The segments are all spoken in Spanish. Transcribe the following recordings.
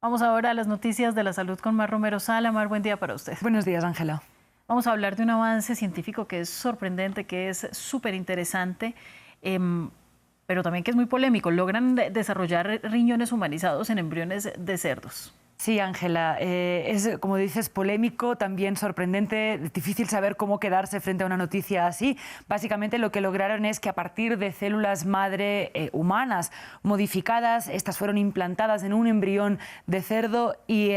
Vamos ahora a las noticias de la salud con Mar Romero Sala. Mar, buen día para usted. Buenos días, Ángela. Vamos a hablar de un avance científico que es sorprendente, que es súper interesante, pero también que es muy polémico. Logran desarrollar riñones humanizados en embriones de cerdos. Sí, Ángela, es, como dices, polémico, también sorprendente, difícil saber cómo quedarse frente a una noticia así. Básicamente lo que lograron es que a partir de células madre humanas modificadas, estas fueron implantadas en un embrión de cerdo y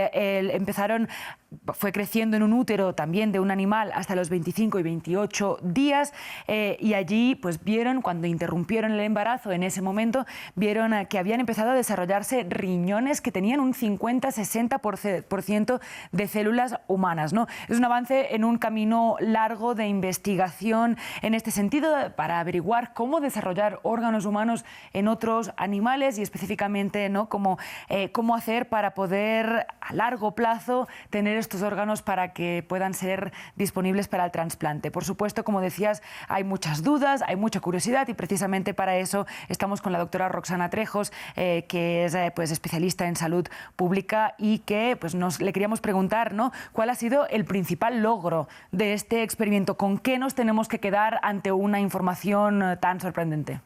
fue creciendo en un útero también de un animal hasta los 25 y 28 días y allí pues vieron, cuando interrumpieron el embarazo en ese momento, vieron que habían empezado a desarrollarse riñones que tenían un 50-60% de células humanas, ¿no? Es un avance en un camino largo de investigación en este sentido para averiguar cómo desarrollar órganos humanos en otros animales y específicamente, ¿no?, cómo hacer para poder a largo plazo tener estos órganos para que puedan ser disponibles para el trasplante. Por supuesto, como decías, hay muchas dudas, hay mucha curiosidad y precisamente para eso estamos con la doctora Roxana Trejos, que es pues, especialista en salud pública y que pues, le queríamos preguntar, ¿no?, cuál ha sido el principal logro de este experimento, con qué nos tenemos que quedar ante una información tan sorprendente.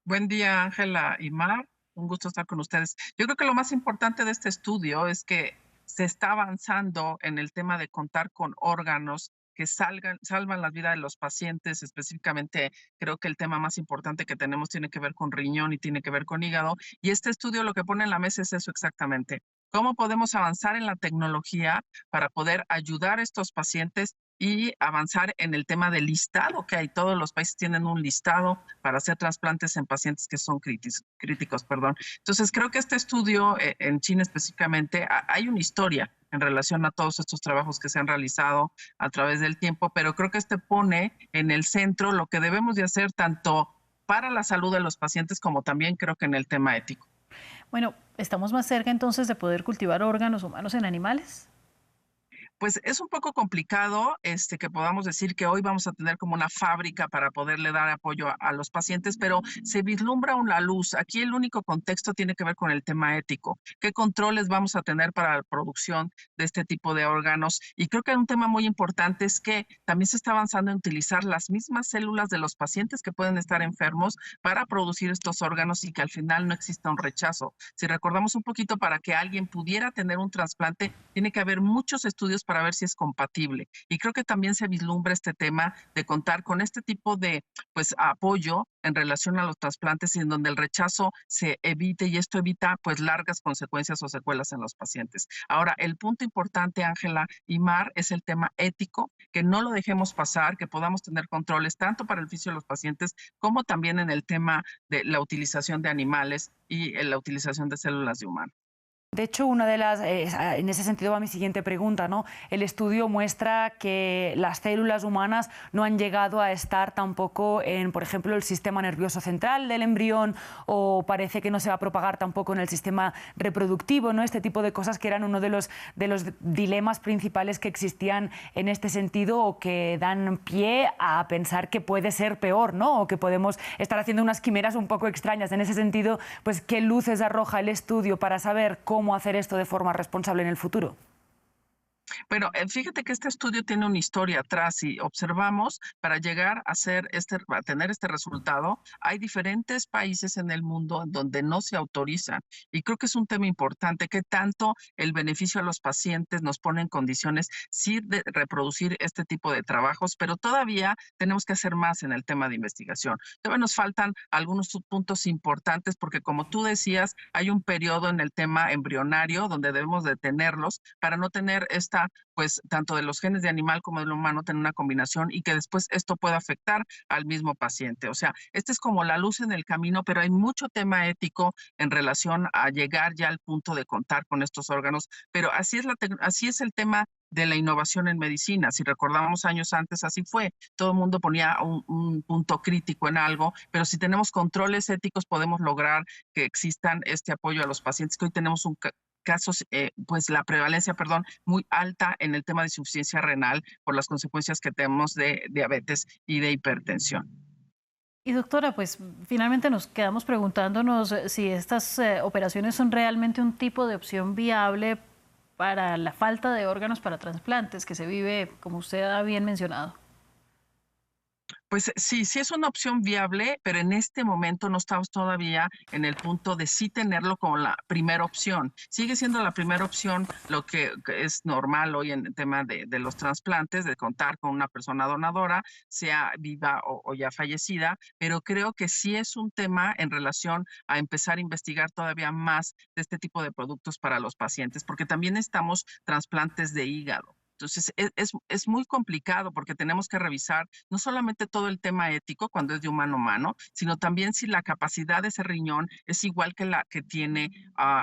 Buen día, Ángela y Mar. Un gusto estar con ustedes. Yo creo que lo más importante de este estudio es que se está avanzando en el tema de contar con órganos que salvan la vida de los pacientes. Específicamente, creo que el tema más importante que tenemos tiene que ver con riñón y tiene que ver con hígado. Y este estudio lo que pone en la mesa es eso exactamente. ¿Cómo podemos avanzar en la tecnología para poder ayudar a estos pacientes y avanzar en el tema del listado que hay? Todos los países tienen un listado para hacer trasplantes en pacientes que son críticos, perdón. Entonces, creo que este estudio en China específicamente, hay una historia en relación a todos estos trabajos que se han realizado a través del tiempo, pero creo que este pone en el centro lo que debemos de hacer tanto para la salud de los pacientes como también creo que en el tema ético. Bueno, ¿estamos más cerca entonces de poder cultivar órganos humanos en animales? Pues es un poco complicado que podamos decir que hoy vamos a tener como una fábrica para poderle dar apoyo a los pacientes, pero se vislumbra una luz. Aquí el único contexto tiene que ver con el tema ético. ¿Qué controles vamos a tener para la producción de este tipo de órganos? Y creo que un tema muy importante es que también se está avanzando en utilizar las mismas células de los pacientes que pueden estar enfermos para producir estos órganos y que al final no exista un rechazo. Si recordamos un poquito, para que alguien pudiera tener un trasplante, tiene que haber muchos estudios para ver si es compatible. Y creo que también se vislumbra este tema de contar con este tipo de pues apoyo en relación a los trasplantes y en donde el rechazo se evite y esto evita pues largas consecuencias o secuelas en los pacientes. Ahora, el punto importante, Ángela y Mar, es el tema ético, que no lo dejemos pasar, que podamos tener controles tanto para el beneficio de los pacientes como también en el tema de la utilización de animales y la utilización de células de humanos. De hecho, una de las, en ese sentido va mi siguiente pregunta, ¿no? El estudio muestra que las células humanas no han llegado a estar tampoco en, por ejemplo, el sistema nervioso central del embrión, o parece que no se va a propagar tampoco en el sistema reproductivo, ¿no? Este tipo de cosas que eran uno de los dilemas principales que existían en este sentido o que dan pie a pensar que puede ser peor, ¿no? O que podemos estar haciendo unas quimeras un poco extrañas. En ese sentido, pues, ¿qué luces arroja el estudio para saber cómo hacer esto de forma responsable en el futuro? Pero fíjate que este estudio tiene una historia atrás y observamos para llegar a tener este resultado, hay diferentes países en el mundo en donde no se autorizan. Y creo que es un tema importante que tanto el beneficio a los pacientes nos pone en condiciones sí de reproducir este tipo de trabajos, pero todavía tenemos que hacer más en el tema de investigación. Todavía nos faltan algunos subpuntos importantes porque, como tú decías, hay un periodo en el tema embrionario donde debemos detenerlos para no tener pues tanto de los genes de animal como del humano, tener una combinación y que después esto pueda afectar al mismo paciente. O sea, esta es como la luz en el camino, pero hay mucho tema ético en relación a llegar ya al punto de contar con estos órganos. Pero así es el tema de la innovación en medicina. Si recordamos años antes, así fue. Todo el mundo ponía un punto crítico en algo, pero si tenemos controles éticos podemos lograr que existan este apoyo a los pacientes, que hoy tenemos casos, pues la prevalencia, perdón, muy alta en el tema de insuficiencia renal por las consecuencias que tenemos de diabetes y de hipertensión. Y doctora, pues finalmente nos quedamos preguntándonos si estas operaciones son realmente un tipo de opción viable para la falta de órganos para trasplantes que se vive, como usted ha bien mencionado. Pues sí, sí es una opción viable, pero en este momento no estamos todavía en el punto de sí tenerlo como la primera opción. Sigue siendo la primera opción lo que es normal hoy en el tema de los trasplantes, de contar con una persona donadora, sea viva o ya fallecida, pero creo que sí es un tema en relación a empezar a investigar todavía más de este tipo de productos para los pacientes, porque también estamos trasplantes de hígado. Entonces, es muy complicado porque tenemos que revisar no solamente todo el tema ético cuando es de humano a humano, sino también si la capacidad de ese riñón es igual que la que tiene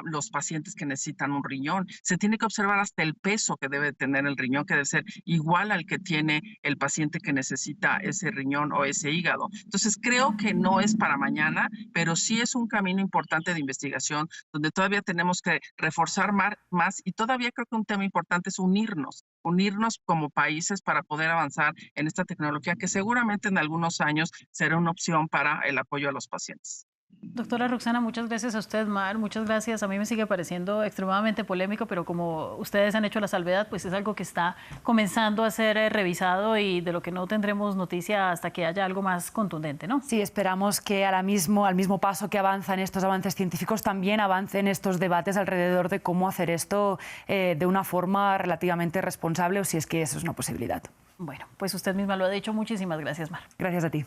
los pacientes que necesitan un riñón. Se tiene que observar hasta el peso que debe tener el riñón, que debe ser igual al que tiene el paciente que necesita ese riñón o ese hígado. Entonces, creo que no es para mañana, pero sí es un camino importante de investigación donde todavía tenemos que reforzar más y todavía creo que un tema importante es unirnos como países para poder avanzar en esta tecnología que seguramente en algunos años será una opción para el apoyo a los pacientes. Doctora Roxana, muchas gracias a usted, Mar, muchas gracias. A mí me sigue pareciendo extremadamente polémico, pero como ustedes han hecho la salvedad, pues es algo que está comenzando a ser revisado y de lo que no tendremos noticia hasta que haya algo más contundente, ¿no? Sí, esperamos que al mismo paso que avanzan estos avances científicos, también avancen estos debates alrededor de cómo hacer esto de una forma relativamente responsable o si es que eso es una posibilidad. Bueno, pues usted misma lo ha dicho. Muchísimas gracias, Mar. Gracias a ti.